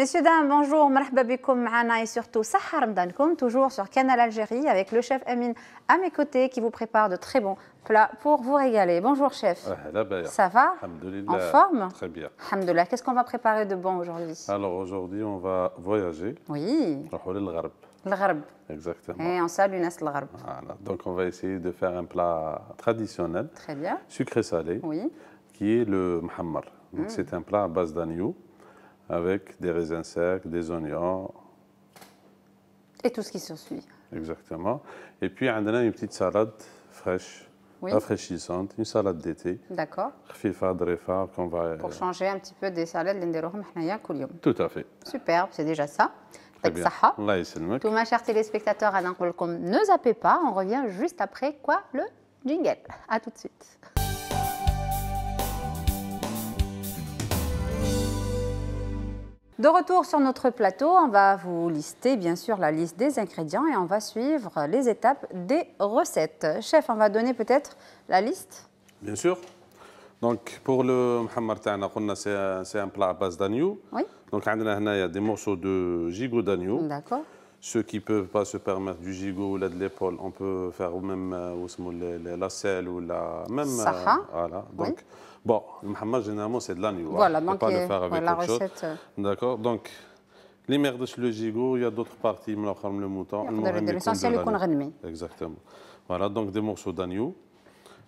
Messieurs, dames, bonjour, marhaba bikoum ma'ana et surtout Sahha Ramadankoum, toujours sur Canal Algérie avec le chef Amine à mes côtés qui vous prépare de très bons plats pour vous régaler. Bonjour chef. Ça va? En forme? Très bien. Alhamdoulilah. Qu'est-ce qu'on va préparer de bon aujourd'hui? Alors aujourd'hui, on va voyager. Oui. Le Gharb. Exactement. Et on salue Nas le Gharb. Voilà. Donc on va essayer de faire un plat traditionnel. Très bien. Sucré-salé. Oui. Qui est le mhammar. Donc c'est un plat à base d'agneau avec des raisins secs, des oignons. Et tout ce qui s'ensuit. Exactement. Et puis on a une petite salade fraîche, rafraîchissante, une salade d'été. D'accord. Qu'on va... Pour changer un petit peu des salades Tout à fait. Superbe, c'est déjà ça. Très bien. Tous mes chers téléspectateurs, ne zappez pas, on revient juste après quoi? Le jingle. À tout de suite. De retour sur notre plateau, on va vous lister bien sûr la liste des ingrédients et on va suivre les étapes des recettes. Chef, on va donner peut-être la liste? Bien sûr. Donc pour le mhammar, c'est un plat à base d'agneau. Oui. Donc il y a des morceaux de gigot d'agneau. D'accord. Ceux qui ne peuvent pas se permettre du gigot ou de l'épaule, on peut faire même la selle ou la même. Voilà. Donc, oui. Bon, le mhammar, généralement, c'est de l'agneau. Voilà, on ne peut pas le faire avec autre chose. D'accord. Donc, les merdes, le gigot, il y a d'autres parties, le mouton. L'essentiel est qu'on remet. Exactement. Voilà, donc des morceaux d'agneau.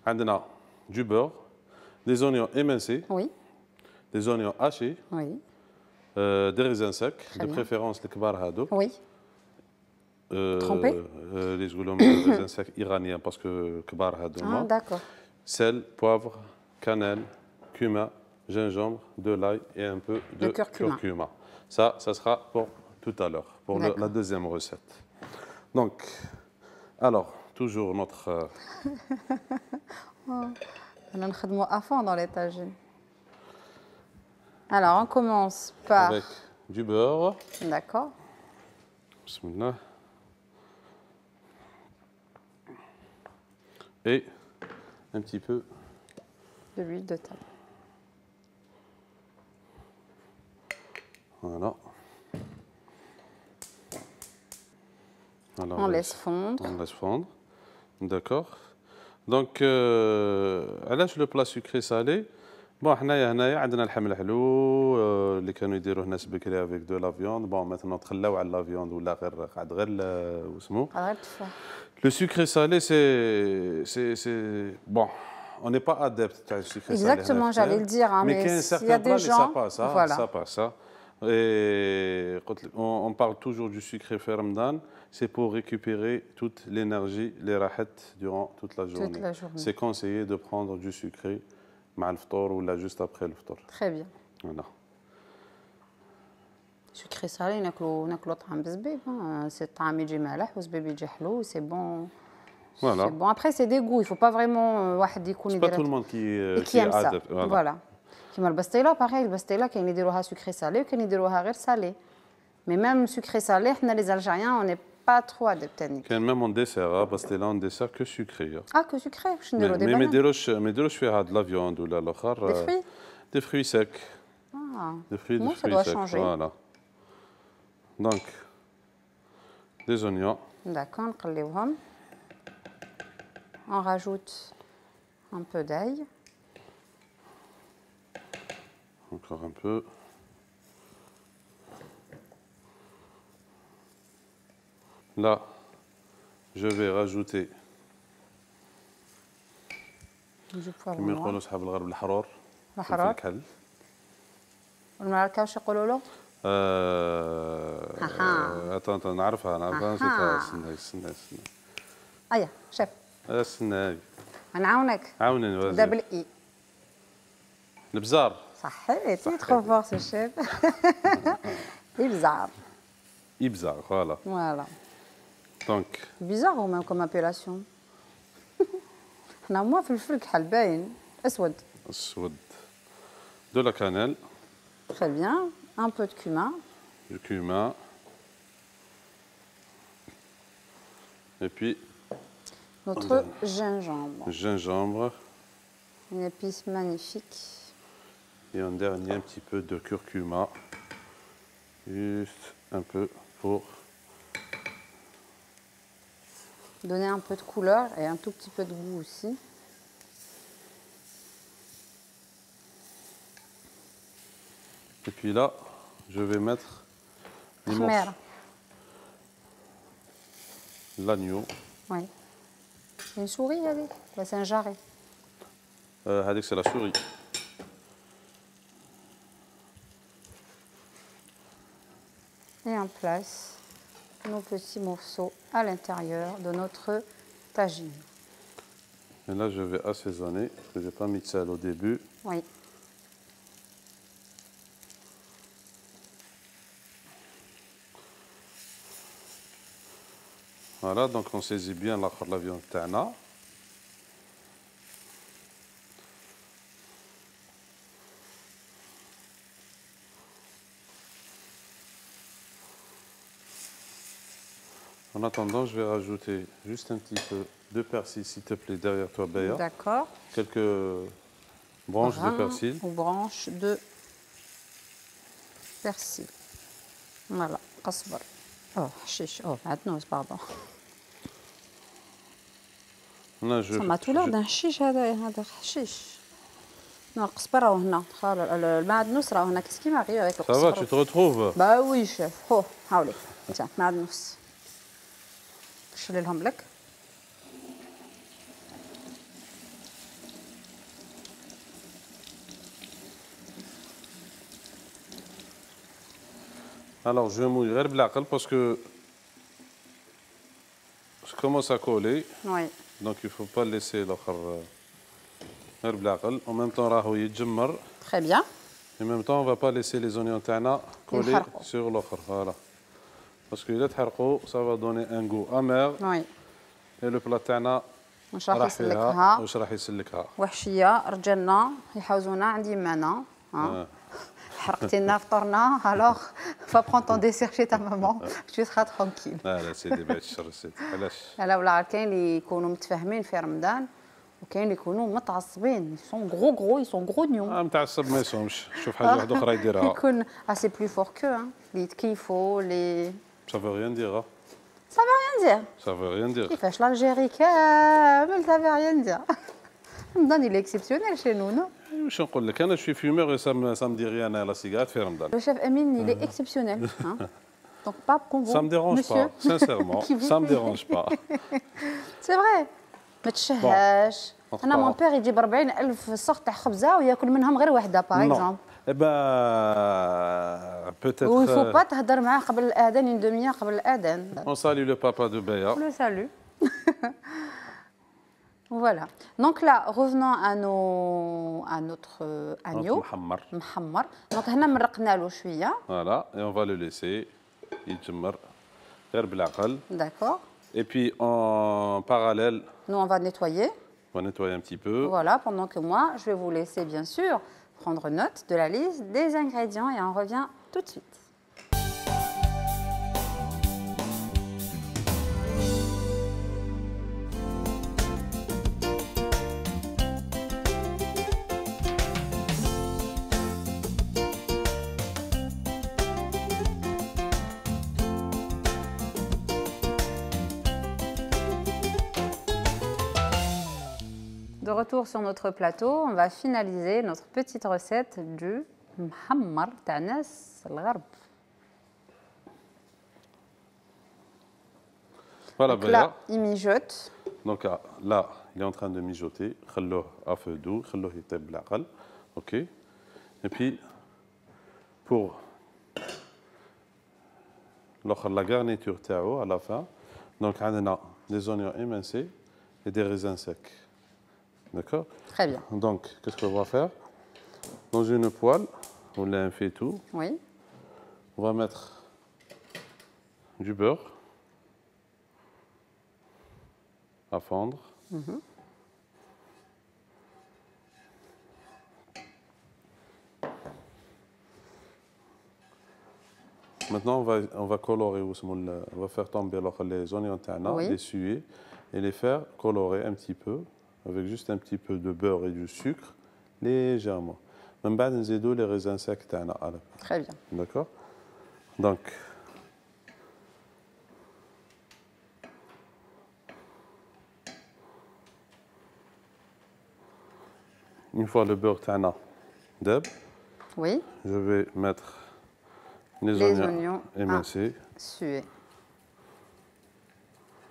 On a du beurre, des oignons émincés, oui. Des oignons hachés, oui. Des raisins secs, de préférence les kbar hado. Oui. Trempés. Les raisins secs iraniens parce que kbar hado. Ah, d'accord. Sel, poivre, cannelle, cumin, gingembre, de l'ail et un peu de curcuma. Ça sera pour tout à l'heure, pour la deuxième recette. Donc, alors, toujours notre... On a à fond dans les tagines. Alors, on commence par... Avec du beurre. D'accord. Bismillah. Et un petit peu... de l'huile de table. Voilà. Alors, on laisse fondre. On laisse fondre. D'accord. Donc, le plat sucré salé. Bon, هنايا عندنا الحم الحلو اللي كانوا يديروه الناس بكري avec de la viande. Bon, maintenant تخلاو على la viande ولا غير واسمو. Le sucré salé, c'est bon. On n'est pas adepte du sucré salé. Exactement, j'allais le dire. Hein, mais il y a des gens... Ça passe. Et on parle toujours du sucré fait Ramadan. C'est pour récupérer toute l'énergie, les rahettes durant toute la journée. C'est conseillé de prendre du sucré مع الفطور ou juste après le ftour. Très bien. Voilà. Sucré salé, ناكلو طعم بزبيب. C'est الطعم يجي مالح والزبيب يجي حلو, c'est bon. Voilà. Bon, après, c'est des goûts. Il ne faut pas vraiment... C'est pas tout le monde qui aime ça. Voilà. Comme le bastela, pareil. Le bastela, quand ils disent sucré salé, quand ils disent salé. Mais même sucré salé, les Algériens, on n'est pas trop adeptes. Même en dessert, bastela en dessert que sucré. Ah, que sucré. Mais déroche faire de la viande ou l'autre. Des fruits. Des fruits secs. Ah. Des fruits ça doit secs. changer. Voilà. Donc, des oignons. D'accord, on rajoute un peu d'ail. Encore un peu. Là, je vais rajouter du poivre كما يقولوا أصحاب الغرب الحرور. الكحل. والمركة واش يقولوا له؟ attends نعرفها استنى. أيا شوف. استنى. نعاونك. عاونني بدا بالإي. البزار. صحيت. ترو فور سو شيف. البزار. Ibzar, voilà. Voilà. Donc. Bizarre ou même comme appellation. moi, في الفل كحل باين أسود. أسود. De la cannelle. Très bien. Un peu de cumin. Du cumin. Et puis. Notre gingembre. Gingembre. Une épice magnifique. Et un dernier, un petit peu de curcuma. Juste un peu pour donner un peu de couleur et un tout petit peu de goût aussi. Et puis là, je vais mettre les morceaux. L'agneau. Oui. Une souris, c'est un jarret. C'est la souris. Et on place nos petits morceaux à l'intérieur de notre tagine. Et là, je vais assaisonner. Je n'ai pas mis de sel au début. Oui. Voilà, donc on saisit bien la viande tana. En attendant, je vais rajouter juste un petit peu de persil, s'il te plaît, derrière toi, Béa. D'accord. Quelques branches de persil. Ou branches de persil. Voilà, qasbar. Oh, chiche. Oh, maintenant, pardon. Ça m'a tout l'air d'un chiche, هذا chiche. Non, القزبر راهو هنا. المعدنوس راهو هنا. Qu'est-ce qui m'arrive avec le قزبر? Ça va, tu te retrouves? Bah oui, chef. Oh, هاولي. Tiens, معدنوس. نشري لهم لك. Alors, je mouille غير بالعقل parce que je commence à coller. Oui. Donc, il ne faut pas laisser l'autre غير بالعقل. En même temps, راهو يتجمر. Très bien. En même temps, on ne va pas laisser les oignons tana coller sur l'autre. Voilà. Parce que ça va donner un goût amer. Oui. Et le plat tana واش راح يسلكها؟ واش راح يسلكها؟ وحشيه رجالنا يحوزونا عندي مانا. حرقتي لنا فطرنا alors va prendre ton dessert chez ta maman tu seras tranquille. لا سيدي بعد الشر سيدي علاش؟ لا ولا كاين اللي يكونوا متفاهمين في رمضان وكاين اللي يكونوا متعصبين يسون غرو يسون غرو نيون. متعصب ما يصومش شوف حاجه واحده اخرى يديرها. يكون سي بلو فور كو اللي يتكيفوا اللي ça veut rien dire. Ça veut rien dire. Ça veut rien dire. كيفاش l'Algérie كامل ça veut rien dire. رمضان il est exceptionnel chez nous, non? واش نقول لك انا شوي فيمور ça me dit rien à la cigarette في رمضان. Le chef Amine il est exceptionnel. Donc pas comme vous. Ça me dérange pas, sincèrement. Ça me dérange pas. C'est vrai. ما تشهاش. انا mon père يجيب 40,000 صغ تاع خبزه وياكل منهم غير وحده باغ اكزومبل. Eh ben, peut-être. Il ne faut pas تهضر معاه قبل الأذان une demi-heure قبل الأذان. On salue le papa de Béa. Le salue. Voilà. Donc là, revenons à notre agneau. محمر. Donc هنا مرقنا له شوية. Voilà, et on va le laisser يتجمر غير بالعقل. D'accord. Et puis en parallèle. Nous on va nettoyer. On va nettoyer un petit peu. Voilà, pendant que moi, je vais vous laisser bien sûr prendre note de la liste des ingrédients et on revient tout de suite. De retour sur notre plateau, on va finaliser notre petite recette du محمر تاع ناس الغرب. Voilà, donc là, il mijote. Donc là, il est en train de mijoter. خلوه à feu doux, خلوه يطيب بالعقل. OK. Et puis pour la garniture تاعو à la fin, donc عندنا des oignons émincés et des raisins secs. D'accord? Très bien. Donc, qu'est-ce qu'on va faire? Dans une poêle, on l'a fait tout. Oui. On va mettre du beurre à fondre. Maintenant, on va colorer, on va faire tomber les oignons tana, les suer et les faire colorer un petit peu avec juste un petit peu de beurre et du sucre, légèrement. Même بعد نزيدوا les raisins secs تاعنا. Très bien. D'accord. Donc, une fois le beurre tana d'eb, oui. Je vais mettre les oignons émincés. Suer.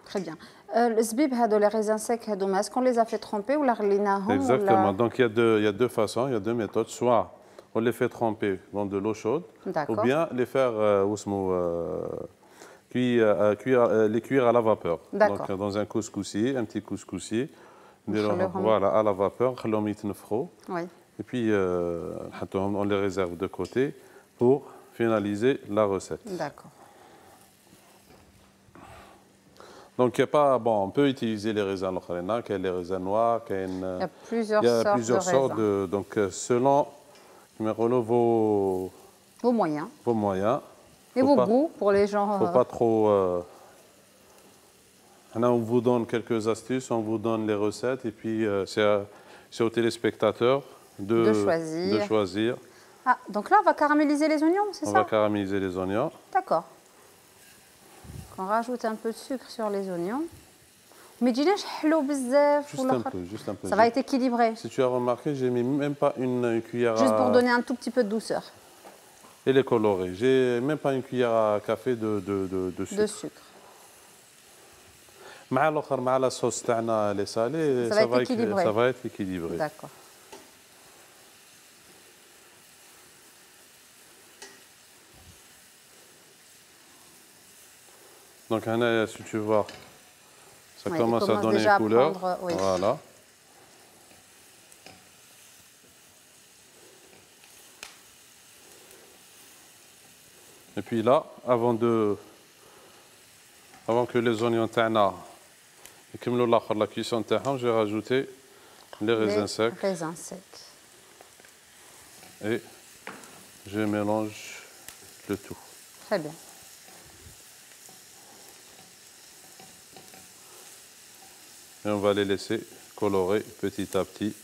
Très bien. Le zbib, les raisins secs, est-ce qu'on les a fait tremper ou exactement. Donc il y a deux façons, il y a deux méthodes. Soit on les fait tremper dans de l'eau chaude, ou bien les faire les cuire à la vapeur. Donc dans un couscoussier, un petit couscoussier, voilà, à la vapeur, oui. Et puis on les réserve de côté pour finaliser la recette. D'accord. Donc, il y a pas, bon, on peut utiliser les raisins lochrena, les raisins noirs, il y a plusieurs sortes de raisins. Donc, selon vos moyens. Vos moyens. Et vos goûts pour les gens. Il ne faut pas trop. On vous donne quelques astuces, on vous donne les recettes, et puis c'est aux téléspectateurs de choisir. Ah, donc là, on va caraméliser les oignons, c'est ça? On va caraméliser les oignons. D'accord. On rajoute un peu de sucre sur les oignons. Mais juste un peu. Ça va être équilibré. Si tu as remarqué, j'ai mis même pas une cuillère juste pour donner un tout petit peu de douceur. Et les colorer. J'ai même pas une cuillère à café de sucre. De sucre. مع la sauce تاعنا les salés, ça va être équilibré. D'accord. Donc, si tu vois, ça commence à donner une couleur. Oui. Voilà. Et puis là, avant que les oignons tana et la cuisson tana, je vais rajouter les raisins secs. Et je mélange le tout. Très bien. Et on va les laisser colorer petit à petit.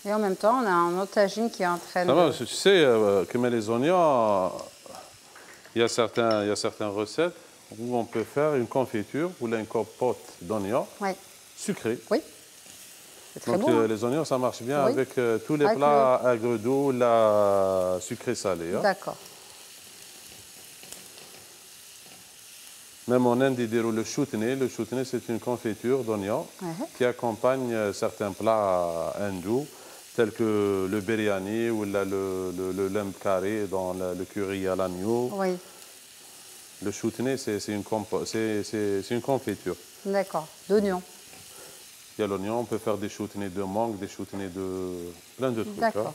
Et en même temps, on a un autre tagine qui est en train de... Tu sais, comme les oignons, il y a certaines recettes où on peut faire une confiture ou une compote d'oignons sucrée. Oui. C'est très bon. Les oignons, ça marche bien avec tous les plats agre-doux, la sucré-salé. D'accord. Même en Inde, ils disent le choutney. Le choutney, c'est une confiture d'oignons qui accompagne certains plats hindous, tels que le biryani ou le lamb curry dans le curry à l'agneau. Oui. Le choutney, c'est une confiture. D'accord, d'oignons. Il y a l'oignon, on peut faire des choutneys de mangue, des choutneys de plein de trucs. D'accord.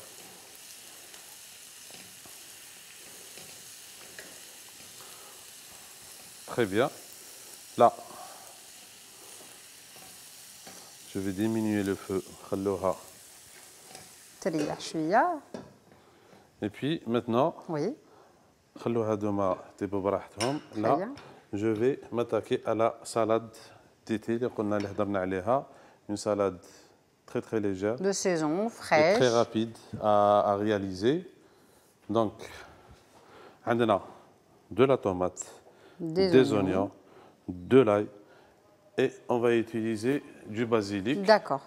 Très bien. Là, je vais diminuer le feu. Et puis maintenant, là, je vais m'attaquer à la salade d'été. Une salade très très légère. De saison, fraîche. Et très rapide à réaliser. Donc, on a de la tomate, des oignons, de l'ail et on va utiliser du basilic. D'accord,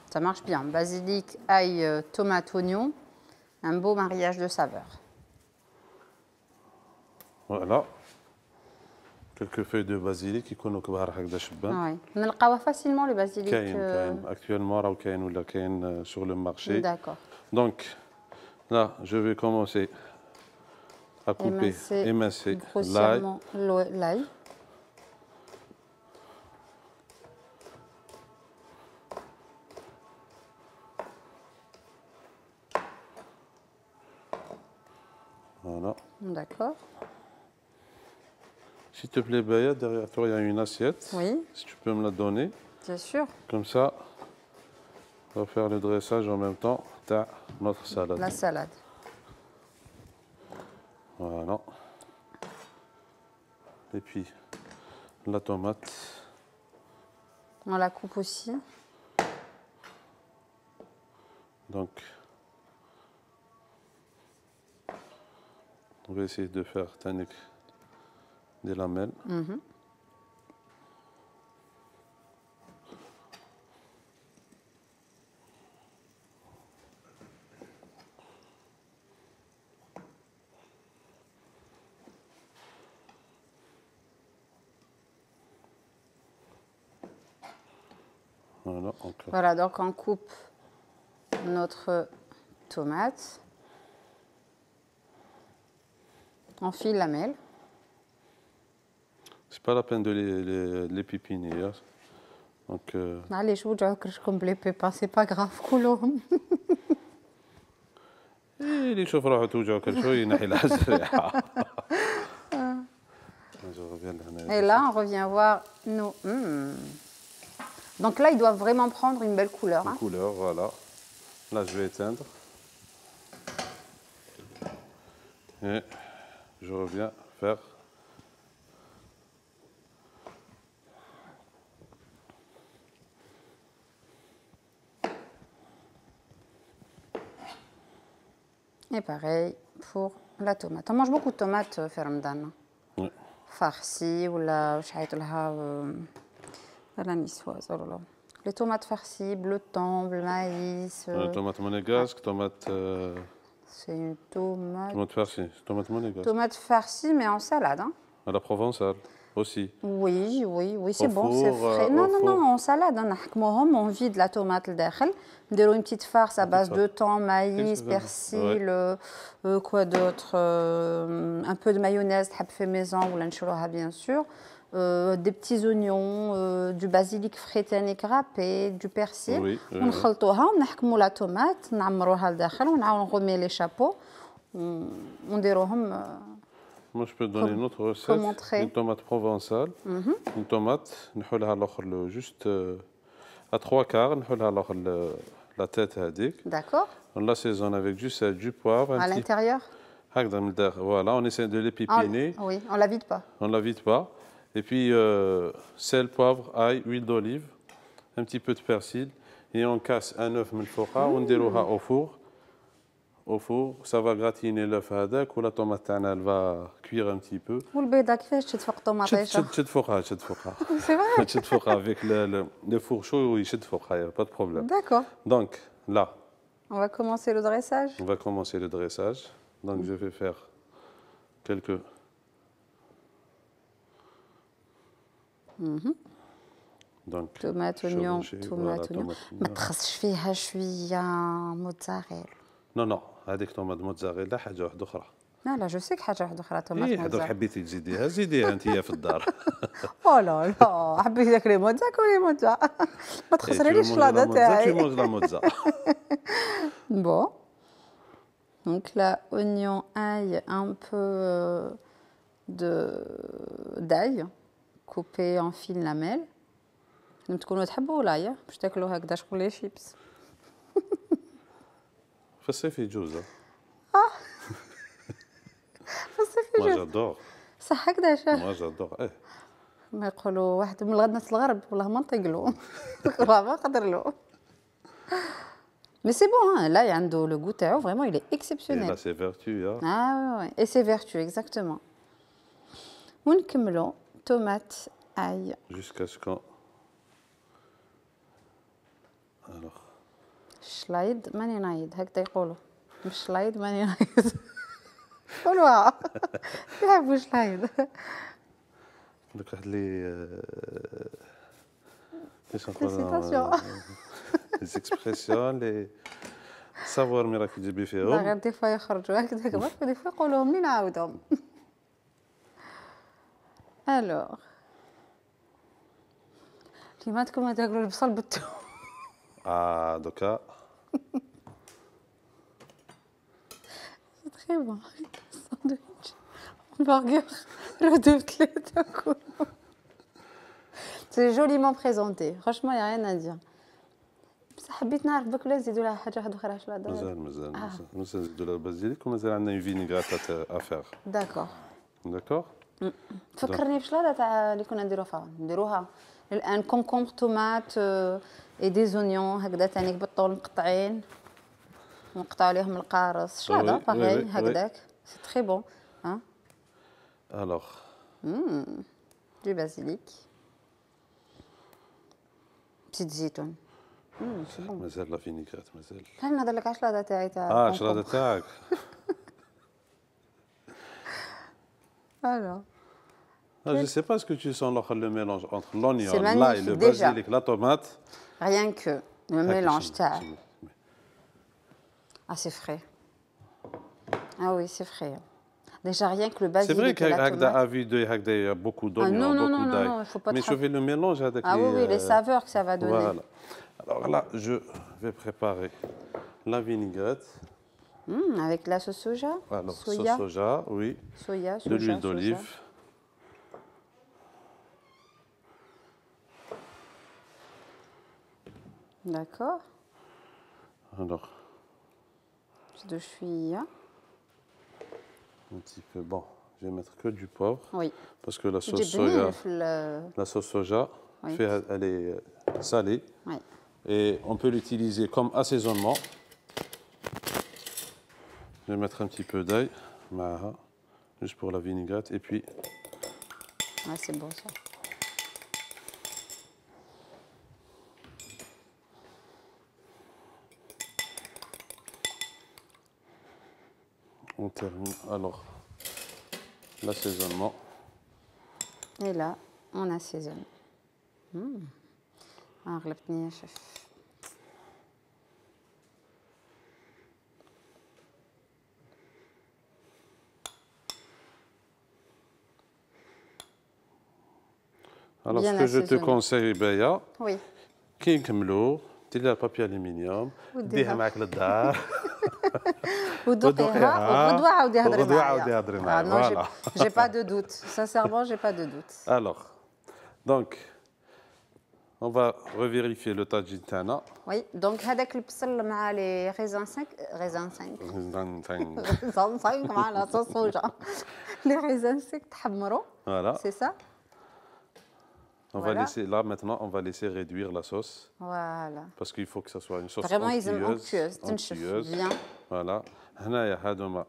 ça marche bien. Basilic, ail, tomate, oignon, un beau mariage de saveurs. Voilà. Quelques feuilles de basilic qui connaissent oui. On a facilement le basilic. Actuellement, sur le marché. D'accord. Donc, là, je vais commencer à couper, émincer l'ail. Voilà. D'accord. S'il te plaît, Baya, derrière toi, il y a une assiette. Oui. Si tu peux me la donner. Bien sûr. Comme ça, on va faire le dressage en même temps de notre salade. La salade. Voilà. Et puis, la tomate. On la coupe aussi. Donc, On va essayer de faire des lamelles. Voilà, donc on coupe notre tomate. On file lamelle. C'est pas la peine de les pipiner. Donc. Allez, je vous dis que je coupe les pépins, c'est pas grave, كلهم. اللي يشوف روحه توجعه كل شوي ينحي لها الريحة. Et là, on revient voir nos. Donc là, ils doivent vraiment prendre une belle couleur. Une couleur, voilà. Là, je vais éteindre. Et je reviens faire. Et pareil pour la tomate. On mange beaucoup de tomates, Fermdan. Oui. Farcies ou la niçoise. Les tomates farcies, bleu thon, bleu maïs. Tomate monégasque, tomate. C'est une tomate. Tomate farcie, tomate monégasque. Tomate farcie, mais en salade. Hein. À la provençale aussi. Oui, c'est bon, c'est frais. Non, en salade. On vide la tomate dedans. On met une petite farce à base de thon, maïs, persil, quoi d'autre, un peu de mayonnaise, fait maison ou l'enchilada bien sûr, des petits oignons, du basilic frais râpé, du persil. On met la tomate, on remet les chapeaux, on déroule. Moi, je peux donner une autre recette. Une tomate provençale. Une tomate, on juste à 3/4, on la tête. D'accord. On l'assaisonne avec du sel, du poivre. À l'intérieur. Voilà, on essaie de les pipiner. Oui, on ne la vide pas. On ne la vide pas. Et puis, sel, poivre, ail, huile d'olive, un petit peu de persil. Et on casse un œuf من الفوق on déroule au four. Au four, ça va gratiner l'œuf هذاك و la tomate تاعنا elle va cuire un petit peu. والبيضة كيفاش تشد فوق الطوماطيشة؟ تشد فوقها. C'est vrai. تشد فوقها avec le four chaud يشد فوقها, pas de problème. D'accord. Donc là, on va commencer le dressage. On va commencer le dressage. Donc je vais faire quelques Donc tomate, oignon, tomate, oignon. ما تخصش فيها شوية موتزاريلا. Non, هذيك طوماط موتزاريلا حاجة واحدة أخرى. لا جو سيك حاجة واحدة أخرى طوماط موتزاريلا. هذوك حبيتي تزيديها زيديها أنت في الدار. أو لا حبيتي تاكلي موتزا كولي موتزا. ما تخسريليش الشلاضة تاعي. Tu manges la mozza. Bon. Donc là, oignon, ail, un peu d'ail coupé en fines lamelles. تكونوا تحبوا ولا باش تاكلوا هكذا شغل لي شيبس. في الصيف يجوز. في الصيف يجوز. ما جادور. صح هكذا شاه. ما جادور ما يقولوا واحد من الغدنة الغرب والله ما نطيق له. والله ما نقدر له. Mais c'est bon, hein. Là, il y a le goût تاعو vraiment il est exceptionnel. Et là, c'est vertu, hein. Ah ouais, et c'est vertu, exactement. ونكملوا tomate, ail. Jusqu'à ce qu'on... Alors. شلايد ماني نايض هكذا يقولوا. مش شلايد ماني نايض. قولوها. يحبوا شلايد. دوك واحد لي كيفاش نقولوا لي اكسبرسيون لي سافوار مي راك تجيبي فيهم غير دي فوا يخرجوا هكذاك برك ودي فوا يقولوهم لي نعاودهم. الوغ كيماتكم ما تاكلوا البصل بالثوم. دوكا سي تري بون ساندويتش برجر ردو ثلاثة كلهم. C'est joliment présenté. Franchement, il n'y a rien à dire. بصح حبيت نعرف بك لا نزيدوا لها حاجة واحدة أخرى شو هذا. مازال نزيدوا لها البازيليك ومازال عندنا اون فينيغرات افير. داكور. تفكرني بشلاضة تاع اللي كنا نديروها الآن كونكومبر تومات اي دي زونيون هكذا تانيك بالطول مقطعين ونقطعوا عليهم القارص شلاضة باغي هكذاك سي تري بون Hein? Alors. Du basilic. Petite zitoune. C'est bon. مازال لا فينيغريت مازال. لا نهضر لك على الشلاضه تاعي تاع. الشلاضه تاعك. Alors. Je ne sais pas ce que tu sens le mélange entre l'oignon, l'ail, le basilic, la tomate. Rien que le mélange تاع. Ah, c'est frais. Ah oui, c'est frais. Déjà, rien que le basilic. C'est vrai qu'il y a beaucoup d'oignons, beaucoup d'ail. Non, il faut pas. Mais je fais le mélange avec Ah oui, les saveurs que ça va donner. Voilà. Alors là, je vais préparer la vinaigrette. Avec la sauce soja. Alors, sauce soja, oui. Soja, de l'huile d'olive. D'accord. Alors. De chouïa. Un petit peu. Bon, je vais mettre que du poivre. Oui. Parce que la sauce soja, oui. Elle est salée. Oui. Et on peut l'utiliser comme assaisonnement. Je vais mettre un petit peu d'ail, juste pour la vinaigrette. Et puis. Ah, c'est bon ça. On termine alors l'assaisonnement. Et là, on assaisonne. غلبتني يا شيف. Alors, ce que je te conseille, Béa, oui. كي نكملوا دير لها بابي الومنيوم ديها معاك للدار ودوقيها وغدوه عاودي هضري معايا. معايا. J'ai pas de doute. Sincèrement, j'ai pas de doute. Alors, donc, on va revérifier le tagine تاعنا. Oui, donc هذاك البصل مع les raisins 5 مع la sauce soja. Les raisins 5 تحمروا. Voilà. C'est ça? On va laisser, là maintenant, on va laisser réduire la sauce. Voilà. Parce qu'il faut que ça soit une sauce vraiment onctueuse. Bien. Voilà.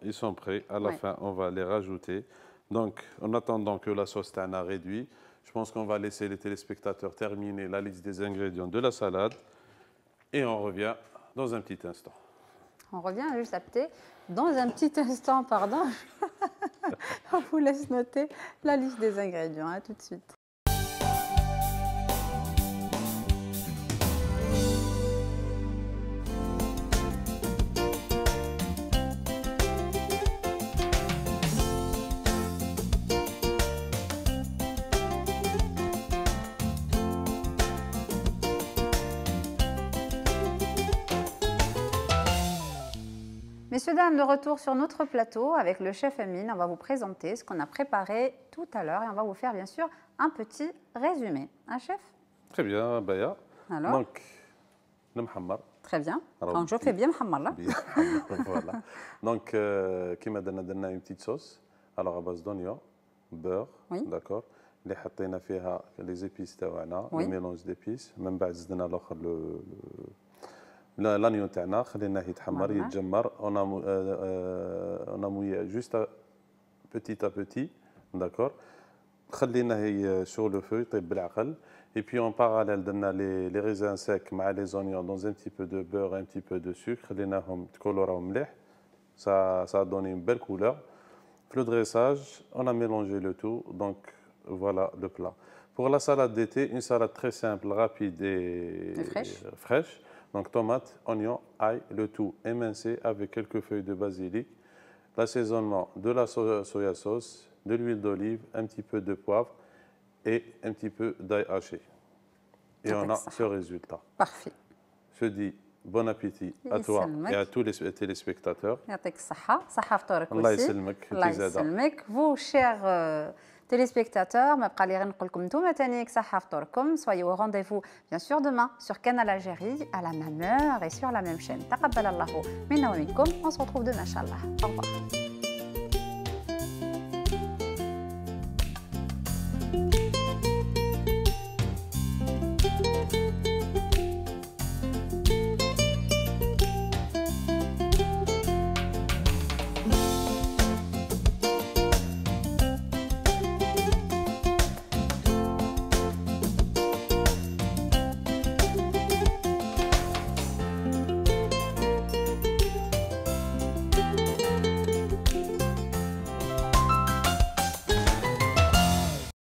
Ils sont prêts. À la fin, on va les rajouter. Donc, en attendant que la sauce tana réduit, je pense qu'on va laisser les téléspectateurs terminer la liste des ingrédients de la salade. Et on revient dans un petit instant. On revient juste après. Dans un petit instant, pardon. On vous laisse noter la liste des ingrédients. À tout de suite. Messieurs, dames, de retour sur notre plateau avec le chef Amine. On va vous présenter ce qu'on a préparé tout à l'heure et on va vous faire bien sûr un petit résumé. Un chef? Très bien, Baya. Alors? Donc, le mhammar. Très bien. Donc, je fais bien mhammar là. Voilà. Donc, qui m'a donné une petite sauce. Alors, à base d'oignon, beurre, oui. D'accord. اللي حطينا فيها les épices تاعنا, le mélange d'épices. من بعد زدنا الاخر l'oignon تاعنا خليناه يتحمر يتجمر. On a mouillé juste petit à petit, d'accord. خليناه sur le feu يطيب بالعقل. Et puis en parallèle درنا les raisins secs مع les oignons dans un petit peu de beurre, un petit peu de sucre. خليناهم تكولوراو مليح. Ça a donné une belle couleur. Le dressage, on a mélangé le tout, donc voilà le plat. Pour la salade d'été, une salade très simple, rapide et fraîche. Donc tomates, oignons, ail, le tout émincé avec quelques feuilles de basilic, l'assaisonnement de la soya sauce, de l'huile d'olive, un petit peu de poivre et un petit peu d'ail haché. Et on a ce résultat. Parfait. Je dis bon appétit à toi et à tous les téléspectateurs. يعطيك الصحة، صحة فطورك aussi. الله يسلمك. الله يسلمك. Vous, chers téléspectateurs, ما بقى لي غير نقول لكم نتوما تانيك صحة فطوركم. Soyez au rendez-vous bien sûr demain sur Canal Algérie à la même heure et sur la même chaîne. تقبل الله منا ومنكم. On se retrouve demain, Inch'Allah. Au revoir.